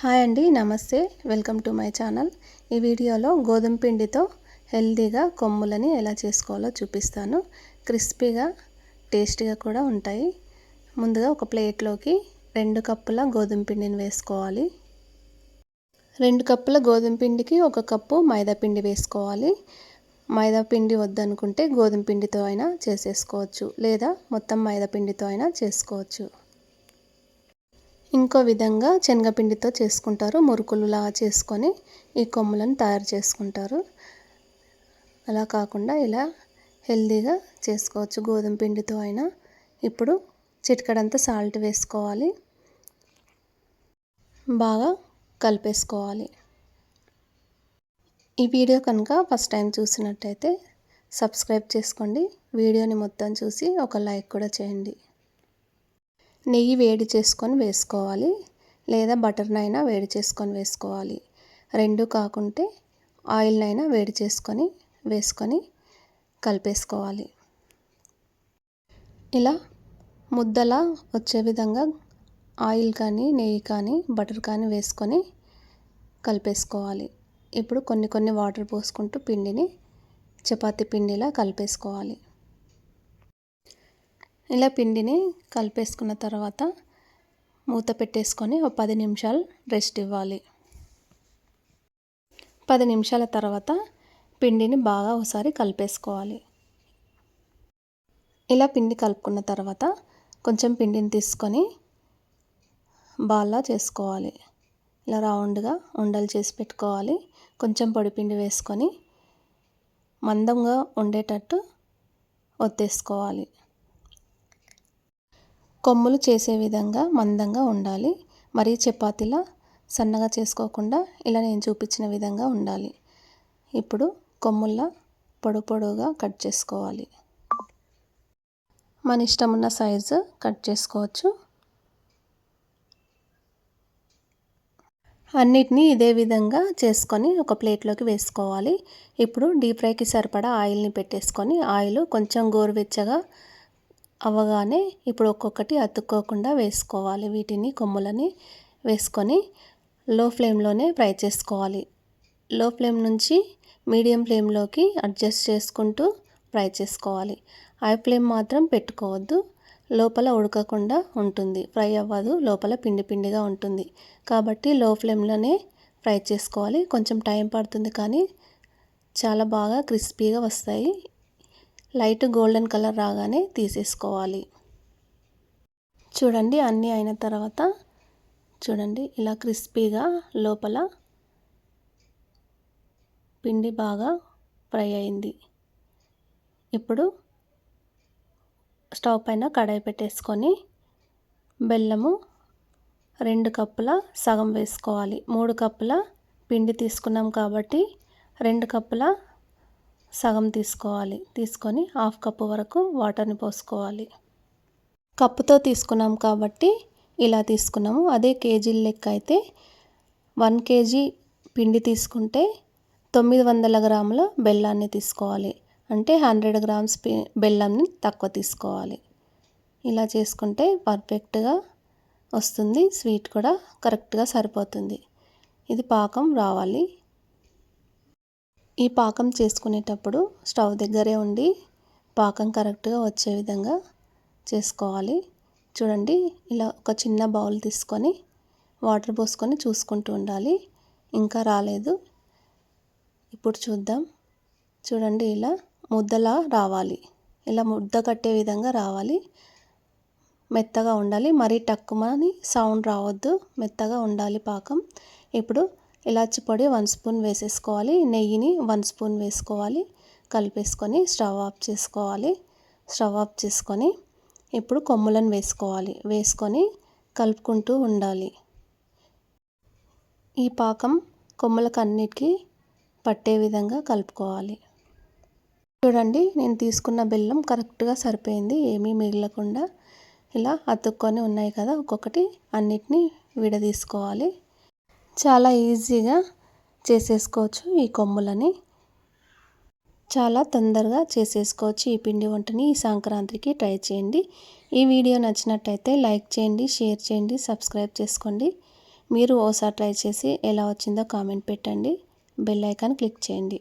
Hi అండి, నమస్తే. Welcome to my channel. ఈ వీడియోలో గోధుమ పిండితో హెల్తీగా కొమ్ములని ఎలా చేసుకోవాలో చూపిస్తాను. క్రిస్పీగా టేస్టీగా కూడా ఉంటాయి. ముందుగా ఒక ప్లేట్లోకి 2 కప్పుల గోధుమ పిండిని వేసుకోవాలి. 2 కప్పుల గోధుమ పిండికి 1 కప్పు మైదా పిండి వేసుకోవాలి. మైదా పిండి వద్దనుకుంటే గోధుమ పిండితో అయినా చేసేసుకోవచ్చు, లేదా మొత్తం మైదా పిండితో అయినా చేసుకోవచ్చు. ఇంకో విధంగా శనగపిండితో చేసుకుంటారు. మురుకులులా చేసుకొని ఈ కొమ్ములను తయారు చేసుకుంటారు. అలా కాకుండా ఇలా హెల్తీగా చేసుకోవచ్చు గోధుమ పిండితో అయినా. ఇప్పుడు చిటికెడంత సాల్ట్ వేసుకోవాలి, బాగా కలిపేసుకోవాలి. ఈ వీడియో కనుక ఫస్ట్ టైం చూసినట్టయితే సబ్స్క్రైబ్ చేసుకోండి. వీడియోని మొత్తం చూసి ఒక లైక్ కూడా చేయండి. నెయ్యి వేడి చేసుకొని వేసుకోవాలి, లేదా బటర్నైనా వేడి చేసుకొని వేసుకోవాలి. 2 కాకుంటే ఆయిల్నైనా వేడి చేసుకొని వేసుకొని కలిపేసుకోవాలి. ఇలా ముద్దలా వచ్చే విధంగా ఆయిల్ కానీ నెయ్యి కానీ బటర్ కానీ వేసుకొని కలిపేసుకోవాలి. ఇప్పుడు కొన్ని వాటర్ పోసుకుంటూ పిండిని చపాతీ పిండిలా కలిపేసుకోవాలి. ఇలా పిండిని కలిపేసుకున్న తర్వాత మూత పెట్టేసుకొని ఒక 10 నిమిషాలు రెస్ట్ ఇవ్వాలి. 10 నిమిషాల తర్వాత పిండిని బాగా ఒకసారి కలిపేసుకోవాలి. ఇలా పిండి కలుపుకున్న తర్వాత కొంచెం పిండిని తీసుకొని బాల్లా చేసుకోవాలి. ఇలా రౌండ్గా ఉండలు చేసి పెట్టుకోవాలి. కొంచెం పొడి పిండి వేసుకొని మందంగా ఉండేటట్టు ఒత్తేసుకోవాలి. కొమ్ములు చేసే విధంగా మందంగా ఉండాలి. మరీ చపాతీలా సన్నగా చేసుకోకుండా ఇలా నేను చూపించిన విధంగా ఉండాలి. ఇప్పుడు కొమ్ముల్లా పొడుగా కట్ చేసుకోవాలి. మన ఇష్టం ఉన్న సైజు కట్ చేసుకోవచ్చు. అన్నిటినీ ఇదే విధంగా చేసుకొని ఒక ప్లేట్లోకి వేసుకోవాలి. ఇప్పుడు డీప్ ఫ్రైకి సరిపడా ఆయిల్ని పెట్టేసుకొని ఆయిల్ కొంచెం గోరువెచ్చగా అవ్వగానే ఇప్పుడు ఒక్కొక్కటి అతుక్కోకుండా వేసుకోవాలి. వీటిని కొమ్ములని వేసుకొని లో ఫ్లేమ్లోనే ఫ్రై చేసుకోవాలి. లో ఫ్లేమ్ నుంచి మీడియం ఫ్లేమ్లోకి అడ్జస్ట్ చేసుకుంటూ ఫ్రై చేసుకోవాలి. హై ఫ్లేమ్ మాత్రం పెట్టుకోవద్దు, లోపల ఉడకకుండా ఉంటుంది, ఫ్రై అవ్వదు, లోపల పిండిగా ఉంటుంది. కాబట్టి లో ఫ్లేమ్లోనే ఫ్రై చేసుకోవాలి. కొంచెం టైం పడుతుంది కానీ చాలా బాగా క్రిస్పీగా వస్తాయి. లైట్ గోల్డెన్ కలర్ రాగానే తీసేసుకోవాలి. చూడండి, అన్నీ అయిన తర్వాత చూడండి ఇలా క్రిస్పీగా లోపల పిండి బాగా ఫ్రై అయింది. ఇప్పుడు స్టవ్ పైన కడాయి పెట్టేసుకొని బెల్లము 2 కప్పుల సగం వేసుకోవాలి. 3 కప్పుల పిండి తీసుకున్నాం కాబట్టి 2 కప్పుల సగం తీసుకోవాలి. తీసుకొని 1/2 కప్పు వరకు వాటర్ని పోసుకోవాలి. కప్పుతో తీసుకున్నాం కాబట్టి ఇలా తీసుకున్నాము. అదే కేజీల లెక్క అయితే 1 కేజీ పిండి తీసుకుంటే 900 గ్రాముల బెల్లాన్ని తీసుకోవాలి. అంటే 100 గ్రామ్స్ బెల్లాన్ని తక్కువ తీసుకోవాలి. ఇలా చేసుకుంటే పర్ఫెక్ట్గా వస్తుంది. స్వీట్ కూడా కరెక్ట్గా సరిపోతుంది. ఇది పాకం రావాలి. ఈ పాకం చేసుకునేటప్పుడు స్టవ్ దగ్గరే ఉండి పాకం కరెక్ట్గా వచ్చే విధంగా చేసుకోవాలి. చూడండి, ఇలా ఒక చిన్న బౌల్ తీసుకొని వాటర్ పోసుకొని చూసుకుంటూ ఉండాలి. ఇంకా రాలేదు. ఇప్పుడు చూద్దాం. చూడండి, ఇలా ముద్దలా రావాలి. ఇలా ముద్ద కట్టే విధంగా రావాలి. మెత్తగా ఉండాలి, మరీ టక్కుమని సౌండ్ రావద్దు, మెత్తగా ఉండాలి పాకం. ఇప్పుడు ఇలాచి పొడి 1 స్పూన్ వేసేసుకోవాలి. నెయ్యిని 1 స్పూన్ వేసుకోవాలి. కలిపేసుకొని స్టవ్ ఆఫ్ చేసుకోవాలి. స్టవ్ ఆఫ్ చేసుకొని ఇప్పుడు కొమ్ములను వేసుకోవాలి. వేసుకొని కలుపుకుంటూ ఉండాలి. ఈ పాకం కొమ్ములకు అన్నిటికీ పట్టే విధంగా కలుపుకోవాలి. చూడండి, నేను తీసుకున్న బెల్లం కరెక్ట్గా సరిపోయింది, ఏమీ మిగలకుండా. ఇలా అతుక్కొని ఉన్నాయి కదా, ఒక్కొక్కటి అన్నిటినీ విడదీసుకోవాలి. చాలా ఈజీగా చేసేసుకోవచ్చు ఈ కొమ్ములని. చాలా తొందరగా చేసేసుకోవచ్చు ఈ పిండి వంటని. ఈ సంక్రాంతికి ట్రై చేయండి. ఈ వీడియో నచ్చినట్టయితే లైక్ చేయండి, షేర్ చేయండి, సబ్స్క్రైబ్ చేసుకోండి. మీరు ఓసారి ట్రై చేసి ఎలా వచ్చిందో కామెంట్ పెట్టండి. బెల్ ఐకాన్ క్లిక్ చేయండి.